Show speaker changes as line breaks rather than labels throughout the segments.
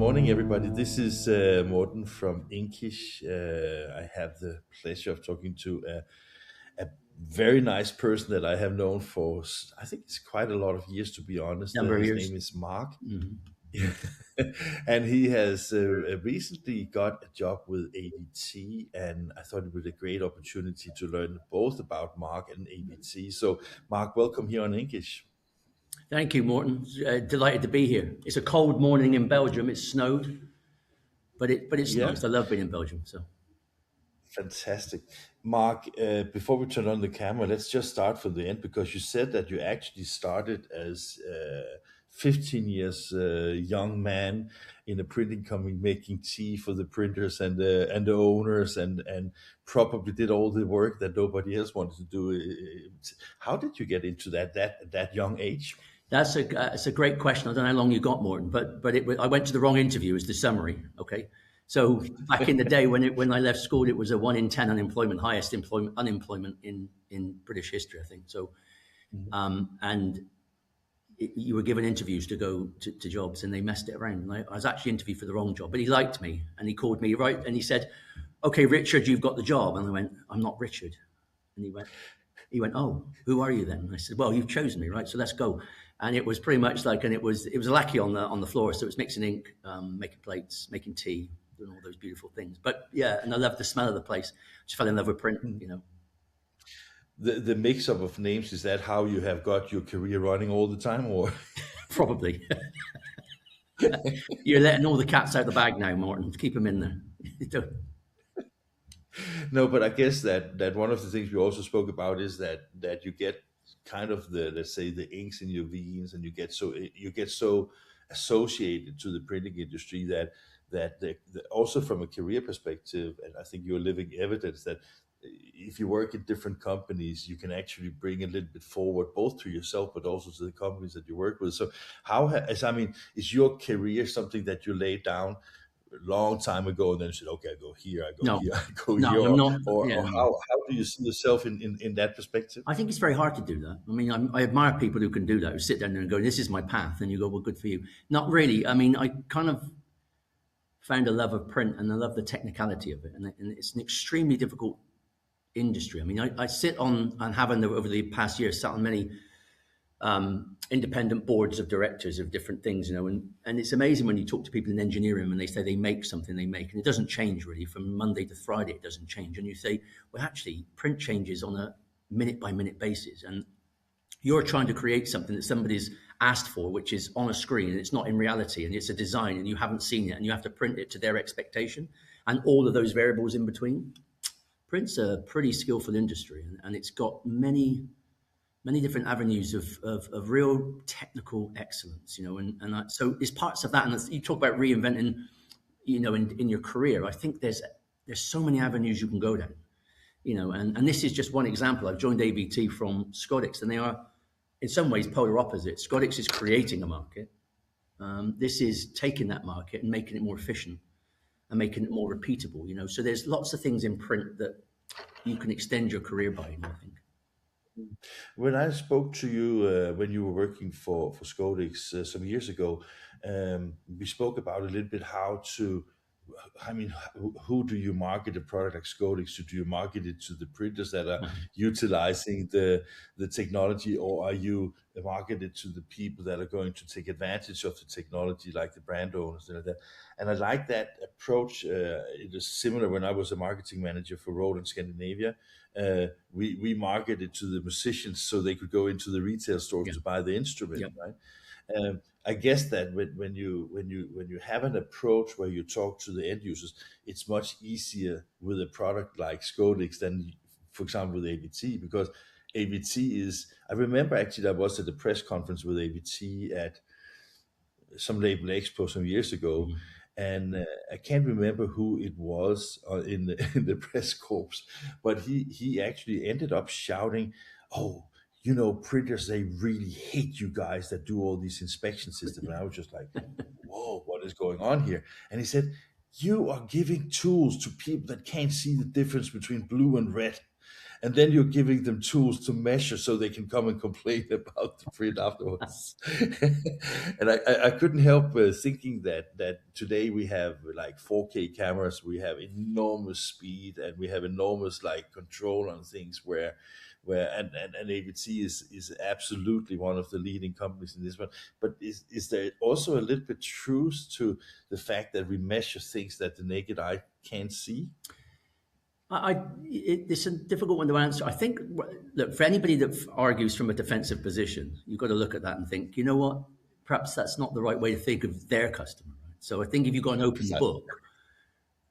morning, everybody. This is Morten from Inkish. I have the pleasure of talking to a very nice person that I have known for, I think it's quite a lot of years, to be honest.
Number of
His
years.
name is Mark.
Mhm.
And he has recently got a job with AVT, and I thought it was a great opportunity to learn both about Mark and AVT. So, Mark, welcome here on Inkish.
Thank you, Morton. Delighted to be here. It's a cold morning in Belgium. It's snowed, but it's
Yeah.
nice. I love being in Belgium. So
Fantastic. Mark, before we turn on the camera, let's just start from the end because you said that you actually started as a 15 years young man in a printing company making tea for the printers and the owners and probably did all the work that nobody else wanted to do. How did you get into that young age?
that's a great question. I don't know how long you got, Morton, but I went to the wrong interview. Is the summary okay? So back in the day when I left school, it was a 1 in 10 unemployment, highest unemployment in British history, I think. So and you were given interviews to go to jobs, and they messed it around. And I was actually interviewed for the wrong job, but he liked me, and he called me right, and he said, "Okay, Richard, you've got the job." And I went, "I'm not Richard." And he went, "Oh, who are you then?" And I said, "Well, you've chosen me, right? So let's go." And it was pretty much like, and it was a lackey on the floor, so it was mixing ink, making plates, making tea, doing all those beautiful things. But yeah, and I loved the smell of the place. Just fell in love with print.
The mix up of names, is that how you have got your career running all the time, or?
Probably. You're letting all the cats out the bag now, Morton. Keep them in there.
No, but I guess that one of the things we also spoke about is that you get kind of the, let's say, the inks in your veins, and you get so associated to the printing industry that also from a career perspective, and I think you're living evidence that if you work in different companies, you can actually bring a little bit forward both to yourself but also to the companies that you work with. So as I mean, is your career something that you laid down long time ago and then said, okay, I go here, I go
No,
here, I go
no,
here,
I'm not.
or
Yeah, no.
how do you see yourself in that perspective?
I think it's very hard to do that. I mean, I admire people who can do that, who sit down there and go, "This is my path," and you go, "Well, good for you." Not really. I mean, I kind of found a love of print and I love the technicality of it, and it's an extremely difficult industry. I mean, I sit on and have over the past year sat on many independent boards of directors of different things, and it's amazing when you talk to people in engineering when they say they make something they make, and it doesn't change really from Monday to Friday. It doesn't change, and you say, well, actually, print changes on a minute by minute basis, and you're trying to create something that somebody's asked for, which is on a screen, and it's not in reality, and it's a design, and you haven't seen it, and you have to print it to their expectation, and all of those variables in between. Print's a pretty skillful industry, and it's got many different avenues of real technical excellence, so there's parts of that. And you talk about reinventing, in your career. I think there's so many avenues you can go down, and this is just one example. I've joined AVT from Scodix, and they are in some ways polar opposites. Scodix is creating a market. This is taking that market and making it more efficient and making it more repeatable, so there's lots of things in print that you can extend your career by, I think.
When I spoke to you when you were working for Scodix some years ago, we spoke about a little bit how to, I mean, who do you market a product like Scodix to? Do you market it to the printers that are utilizing the technology, or are you marketed to the people that are going to take advantage of the technology, like the brand owners and like that? And I like that approach. It is similar when I was a marketing manager for Roland Scandinavia. We marketed to the musicians so they could go into the retail stores
Yeah.
to buy the instrument,
Yeah.
right? I guess that when you have an approach where you talk to the end users, it's much easier with a product like Scodix than, for example, with AVT, because AVT is. I remember actually I was at a press conference with AVT at some label expo some years ago, and I can't remember who it was in the in the press corps, but he actually ended up shouting, "Oh, printers, they really hate you guys that do all these inspection systems." And I was just like, "Whoa, what is going on here?" And he said, "You are giving tools to people that can't see the difference between blue and red." and then you're giving them tools to measure so they can come and complain about the print afterwards. And I couldn't help thinking that today we have like 4K cameras, we have enormous speed, and we have enormous like control on things where and AVT is absolutely one of the leading companies in this one. But is there also a little bit truth to the fact that we measure things that the naked eye can't see?
It's a difficult one to answer. I think, look, for anybody that argues from a defensive position, you've got to look at that and think, you know what, perhaps that's not the right way to think of their customer. Right? So I think if you've got an open book,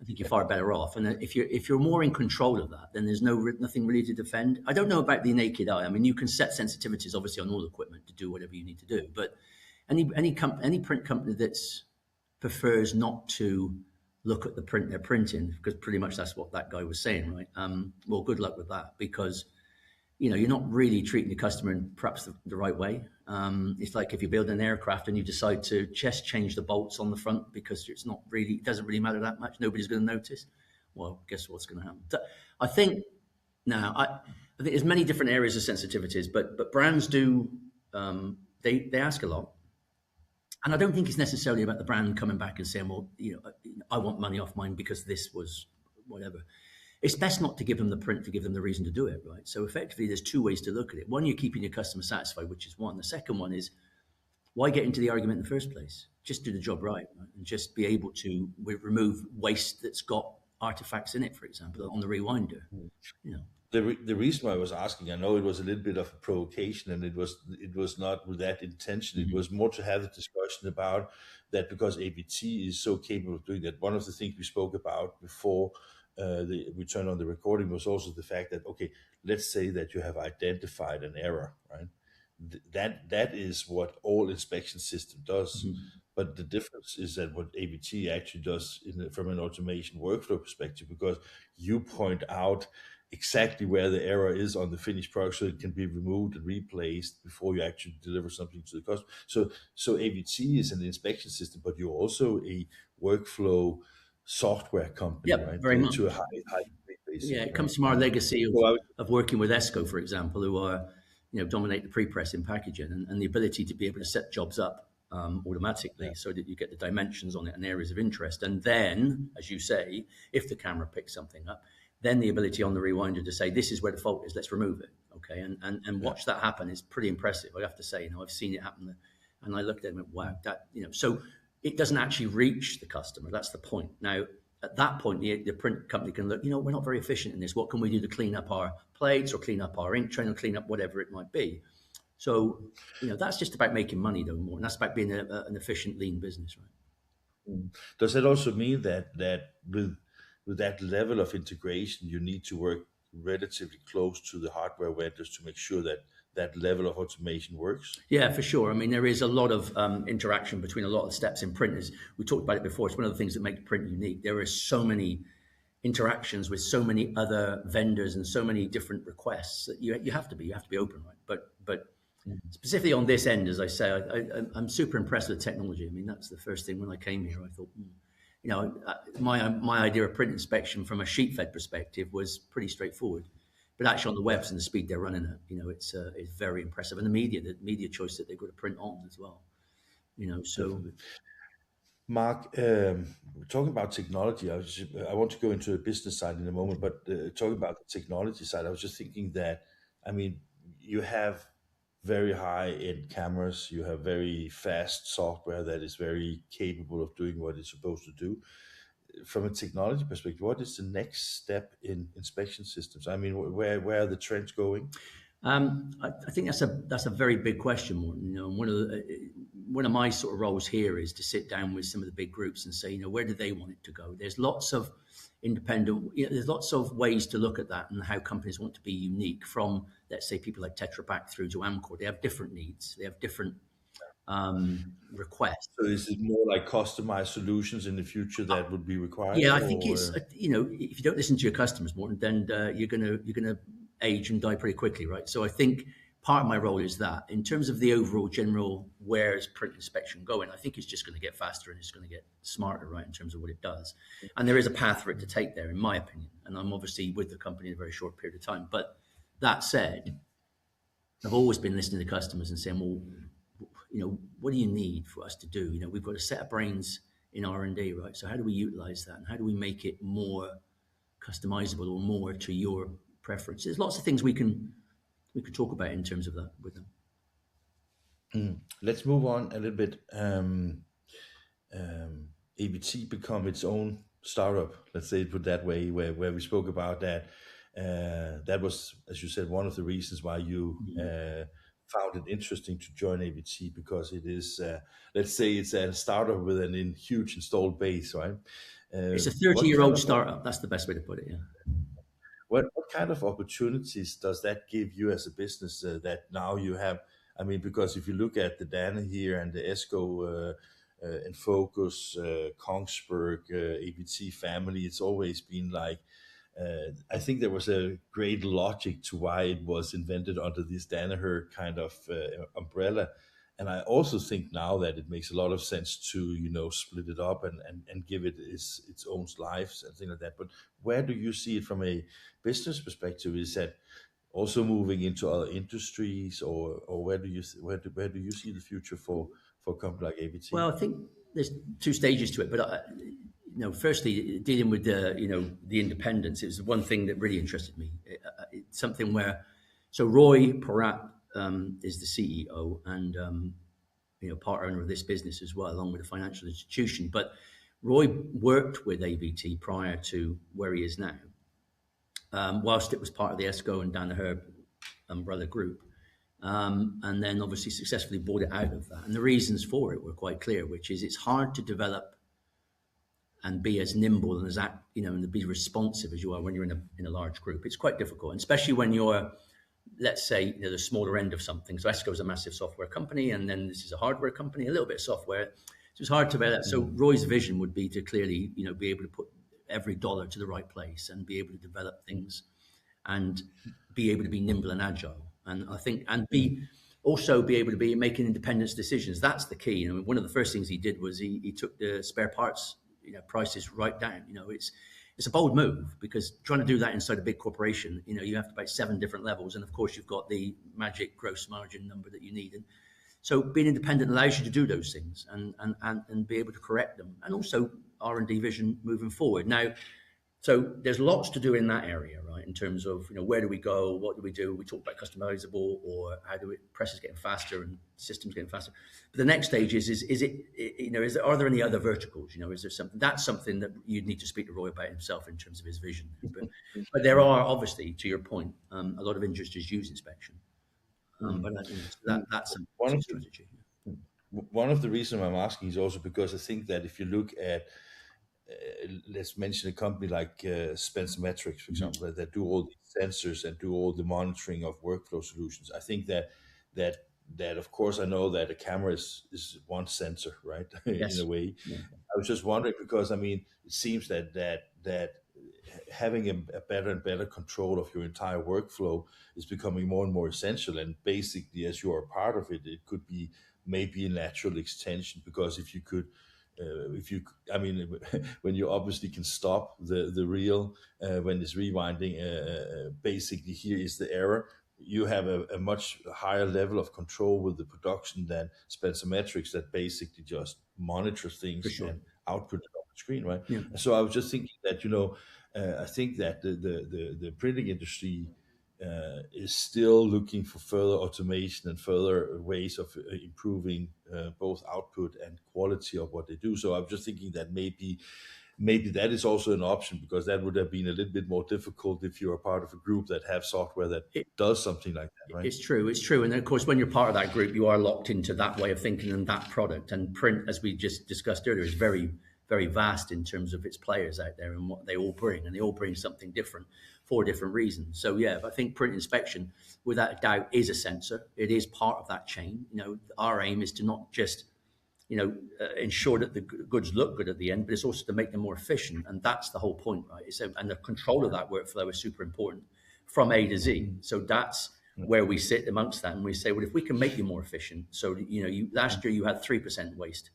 I think you're far better off. And if you're more in control of that, then there's nothing really to defend. I don't know about the naked eye. I mean, you can set sensitivities obviously on all equipment to do whatever you need to do, but any print company that prefers not to look at the print they're printing, because pretty much that's what that guy was saying, right? Well, good luck with that, because you're not really treating the customer in perhaps the right way. It's like if you build an aircraft and you decide to just change the bolts on the front because it doesn't really matter that much. Nobody's going to notice. Well, guess what's going to happen? I think I think there's many different areas of sensitivities, but brands do they ask a lot. And I don't think it's necessarily about the brand coming back and saying, well, I want money off mine because this was whatever. It's best not to give them the print to give them the reason to do it, right? So effectively, there's two ways to look at it. One, you're keeping your customer satisfied, which is one. The second one is, why get into the argument in the first place? Just do the job right? And just be able to remove waste that's got artifacts in it, for example, on the rewinder.
The reason why I was asking, I know it was a little bit of a provocation, and it was not with that intention. It was more to have the discussion about that, because AVT is so capable of doing that. One of the things we spoke about before we turned on the recording was also the fact that, okay, let's say that you have identified an error, right? That is what all inspection system does. Mm-hmm. But the difference is that what AVT actually does from an automation workflow perspective, because you point out exactly where the error is on the finished product, so it can be removed and replaced before you actually deliver something to the customer. So AVT is an inspection system, but you're also a workflow software company, right?
Very much.
To a high degree,
yeah, it comes from our legacy of working with ESCO, for example, who are dominate the pre-press in packaging, and the ability to be able to set jobs up automatically so that you get the dimensions on it and areas of interest. And then, as you say, if the camera picks something up, then the ability on the rewinder to say, this is where the fault is, let's remove it. Okay. And watch that happen is pretty impressive. I have to say, I've seen it happen, and I looked at it and went, wow, that, so it doesn't actually reach the customer. That's the point. Now, at that point, the print company can look, we're not very efficient in this. What can we do to clean up our plates or clean up our ink train or clean up whatever it might be? So, that's just about making money, though, more. And that's about being an efficient, lean business, right?
Does that also mean that with that level of integration, you need to work relatively close to the hardware vendors to make sure that that level of automation works?
Yeah, for sure. I mean, there is a lot of interaction between a lot of the steps in print. We talked about it before. It's one of the things that make print unique. There are so many interactions with so many other vendors and so many different requests that you have to be open, right? But specifically on this end, as I say, I'm super impressed with technology. I mean, that's the first thing when I came here. I thought, my idea of print inspection from a sheet fed perspective was pretty straightforward. But actually on the webs and the speed they're running at, it's very impressive. And the media choice that they've got to print on as well. So.
Definitely. Mark, talking about technology, I want to go into the business side in a moment, but talking about the technology side, I was just thinking that, you have very high-end cameras, you have very fast software that is very capable of doing what it's supposed to do. From a technology perspective, what is the next step in inspection systems? Where are the trends going?
I think that's a very big question, Morten. One of my sort of roles here is to sit down with some of the big groups and say, where do they want it to go? There's lots of independent, there's lots of ways to look at that and how companies want to be unique, from, let's say, people like Tetra Pak through to Amcor. They have different needs. They have different requests.
So is it more like customized solutions in the future that would be required?
Yeah, I think it's, if you don't listen to your customers, Morten, then you're gonna age and die pretty quickly, right? So I think part of my role is that. In terms of the overall general, where is print inspection going, I think it's just going to get faster and it's going to get smarter, right, in terms of what it does. And there is a path for it to take there, in my opinion. And I'm obviously with the company in a very short period of time. But That said, I've always been listening to customers and saying, well, what do you need for us to do? We've got a set of brains in R&D, right? So how do we utilize that, and how do we make it more customizable or more to your preference? There's lots of things we could talk about in terms of that with them.
Let's move on a little bit. AVT become its own startup, let's say it put that way, where we spoke about that. That was, as you said, one of the reasons why you found it interesting to join AVT, because it is, let's say, it's a startup with huge installed base, right?
It's a 30-year-old startup. That's the best way to put it. Yeah.
What kind of opportunities does that give you as a business that now you have? I mean, because if you look at the Danaher and the ESCO and Focus, Kongsberg, AVT family, it's always been like, I think there was a great logic to why it was invented under this Danaher kind of umbrella. And I also think now that it makes a lot of sense to, split it up and give it its own lives and things like that. But where do you see it from a business perspective? Is that also moving into other industries, or where do you see the future for a company like AVT?
Well, I think there's two stages to it, but firstly, dealing with the independence, it was one thing that really interested me. It's something where, so Roy Porat is the CEO and part owner of this business as well, along with a financial institution. But Roy worked with AVT prior to where he is now, whilst it was part of the ESCO and Danaher umbrella group. And then obviously successfully bought it out of that. And the reasons for it were quite clear, which is it's hard to develop and be as nimble and and be responsive as you are when you're in a large group. It's quite difficult, and especially when you're, let's say, the smaller end of something. So ESCO is a massive software company, and then this is a hardware company, a little bit of software. So it's hard to develop. So Roy's vision would be to clearly, be able to put every dollar to the right place and be able to develop things and be able to be nimble and agile. And I think, and be able to be making independent decisions. That's the key. One of the first things he did was he took the spare parts prices right down. It's a bold move, because trying to do that inside a big corporation, you have to pay 7 different levels, and of course you've got the magic gross margin number that you need. And so being independent allows you to do those things and be able to correct them, and also R&D vision moving forward. Now, so there's lots to do in that area, right? In terms of, where do we go? What do we do? We talk about customizable, or how do press is getting faster and systems getting faster. But the next stage are there any other verticals? Is there something? That's something that you'd need to speak to Roy about himself in terms of his vision. But there are, obviously, to your point, a lot of industries use inspection. But that's a strategy.
One of the reasons I'm asking is also because I think that if you look at, let's mention a company like Spencer Metrics, for example, that do all the sensors and do all the monitoring of workflow solutions. I think that of course, I know that a camera is one sensor, right?
Yes.
In a way.
Yeah.
I was just wondering, because it seems that having a better and better control of your entire workflow is becoming more and more essential. And basically, as you are a part of it, it could be maybe a natural extension, because if you could, when you obviously can stop the reel when it's rewinding, basically here is the error. You have a much higher level of control with the production than Spencer Metrics, that basically just monitors things and output it on the screen, right?
Yeah.
So I was just thinking that, I think that the printing industry is still looking for further automation and further ways of improving both output and quality of what they do. So I'm just thinking that maybe that is also an option, because that would have been a little bit more difficult if you're a part of a group that have software that does something like that, right?
It's true. And of course, when you're part of that group, you are locked into that way of thinking and that product. And print, as we just discussed earlier, is very, very vast in terms of its players out there and what they all bring. And they all bring something different for different reasons. So yeah, I think print inspection, without a doubt, is a sensor. It is part of that chain. Our aim is to not just ensure that the goods look good at the end, but it's also to make them more efficient. And that's the whole point, right? And the control of that workflow is super important from A to Z. So that's where we sit amongst that. And we say, well, if we can make you more efficient. So, last year you had 3% waste.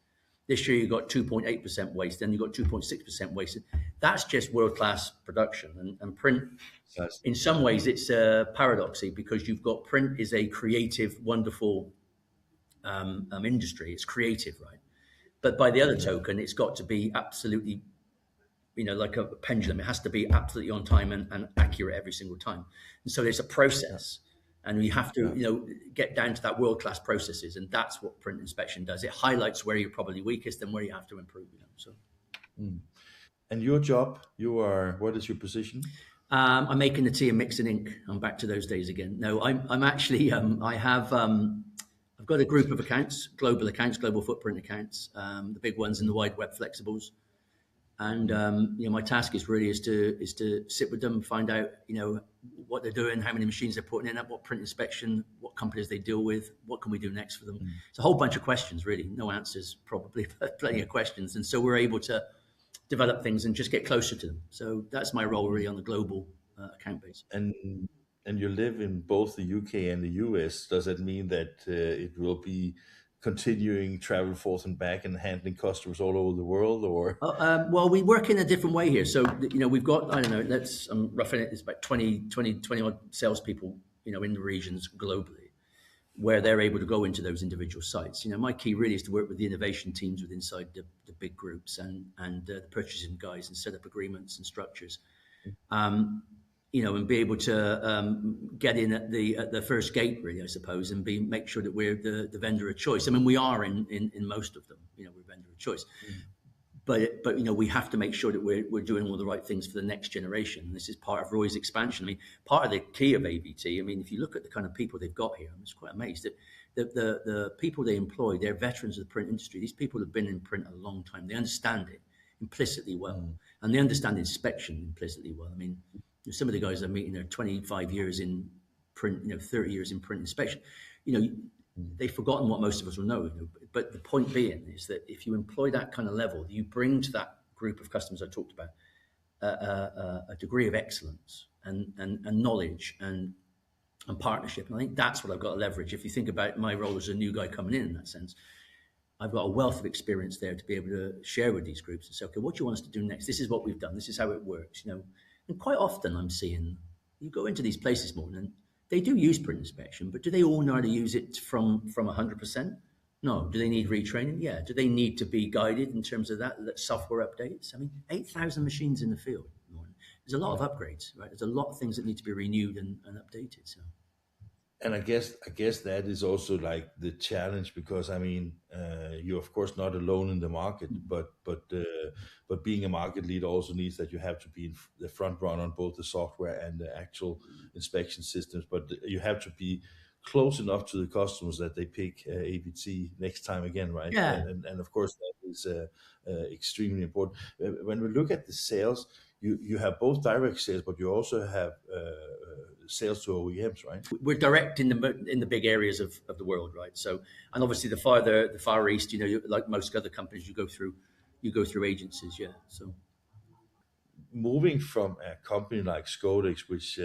This year you got 2.8% waste, then you got 2.6% wasted. That's just world-class production. And print,
That's,
in some ways, it's paradoxy, because you've got print is a creative, wonderful industry. It's creative, right? But by the other token, it's got to be absolutely, like a pendulum. It has to be absolutely on time and accurate every single time. And so there's a process, and we have to, get down to that world-class processes, and that's what print inspection does. It highlights where you're probably weakest and where you have to improve. So,
and your job, what is your position?
I'm making the tea and mixing ink. I'm back to those days again. No, I'm actually, I've got a group of accounts, global footprint accounts, the big ones in the wide web flexibles. And my task is to sit with them, find out what they're doing, how many machines they're putting in, at what print inspection, what companies they deal with, what can we do next for them. It's a whole bunch of questions, really, no answers probably, but plenty of questions. And so we're able to develop things and just get closer to them. So that's my role really on the global account base.
And you live in both the UK and the US. Does that mean that it will be continuing travel forth and back and handling customers all over the world, or?
Well, we work in a different way here. So, we've got, I don't know, I'm roughing it, it's about 20 odd salespeople, in the regions globally, where they're able to go into those individual sites. My key really is to work with the innovation teams within inside the big groups and the purchasing guys, and set up agreements and structures. And be able to get in at the first gate, really, I suppose, and make sure that we're the vendor of choice. I mean, we are in most of them. We're vendor of choice, but we have to make sure that we're doing all the right things for the next generation. This is part of Roy's expansion. I mean, part of the key of AVT. I mean, if you look at the kind of people they've got here, I'm just quite amazed that the people they employ, they're veterans of the print industry. These people have been in print a long time. They understand it implicitly well, and they understand inspection implicitly well. I mean, some of the guys I'm meeting are 25 years in print, 30 years in print inspection. They've forgotten what most of us will know. But the point being is that if you employ that kind of level, you bring to that group of customers I talked about a degree of excellence and knowledge and partnership. And I think that's what I've got to leverage. If you think about my role as a new guy coming in that sense, I've got a wealth of experience there to be able to share with these groups and say, okay, what do you want us to do next? This is what we've done. This is how it works. And quite often I'm seeing, you go into these places more, and they do use print inspection, but do they all know how to use it from 100%? No. Do they need retraining? Yeah. Do they need to be guided in terms of that software updates? I mean, 8,000 machines in the field. There's a lot of upgrades, right? There's a lot of things that need to be renewed and updated. So.
And I guess that is also like the challenge, because I mean, you're of course not alone in the market, but being a market leader also means that you have to be in the front run on both the software and the actual inspection systems. But you have to be close enough to the customers that they pick AVT next time again, right?
Yeah.
And of course that is extremely important. When we look at the sales, you have both direct sales, but you also have sales to OEMs, right?
We're direct in the big areas of the world, right? So, and obviously the Far East, like most other companies, you go through agencies, yeah. So,
moving from a company like Scodex, which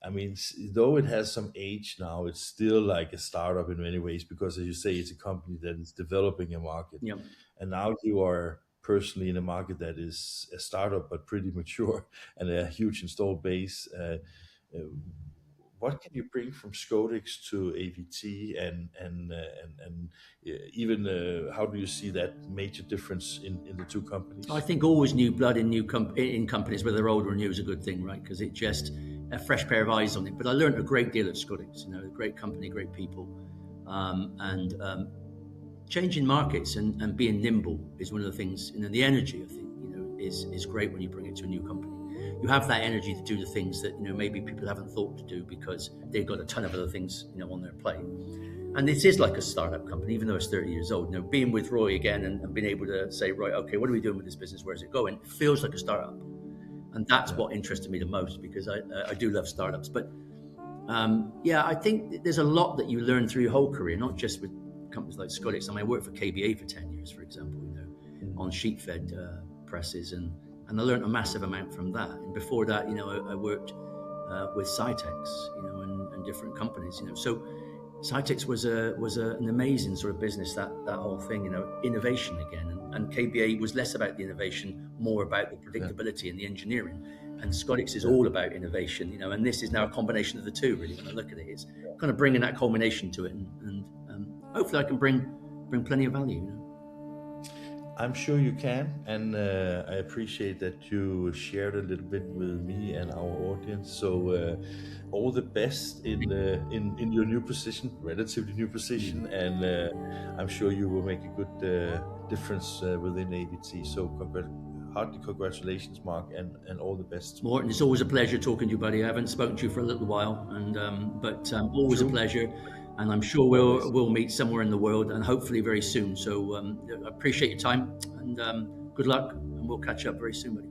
I mean, though it has some age now, it's still like a startup in many ways, because as you say, it's a company that is developing a market.
yeah.
And now you are personally in a market that is a startup but pretty mature and a huge installed base. What can you bring from Scodex to AVT, and even how do you see that major difference in the two companies?
I think always new blood in in companies, whether they're old or new, is a good thing, right? Because it just a fresh pair of eyes on it. But I learned a great deal at Scodex. A great company, great people, and changing markets and being nimble is one of the things. The energy, I think, is great when you bring it to a new company. You have that energy to do the things that maybe people haven't thought to do because they've got a ton of other things on their plate. And it is like a startup company, even though it's 30 years old. Being with Roy again and being able to say, right, okay, what are we doing with this business? Where's it going? It feels like a startup, and that's what interested me the most, because I do love startups. But I think there's a lot that you learn through your whole career, not just with companies like Scodex. I mean, I worked for KBA for 10 years, for example, on sheet fed presses, and I learned a massive amount from that. And before that, I worked with Cytex, and different companies, So Cytix was an amazing sort of business, that whole thing, innovation again. And KBA was less about the innovation, more about the predictability and the engineering. And Scotix is all about innovation, and this is now a combination of the two, really. When I look at it, it's kind of bringing that culmination to it, and hopefully I can bring plenty of value.
I'm sure you can, and I appreciate that you shared a little bit with me and our audience. So all the best in your new position, relatively new position, and I'm sure you will make a good difference within AVT. So hearty congratulations, Mark, and all the best.
Morten, it's always a pleasure talking to you, buddy. I haven't spoken to you for a little while, but always a pleasure. And I'm sure we'll meet somewhere in the world, and hopefully very soon. So I appreciate your time, and good luck, and we'll catch up very soon, buddy.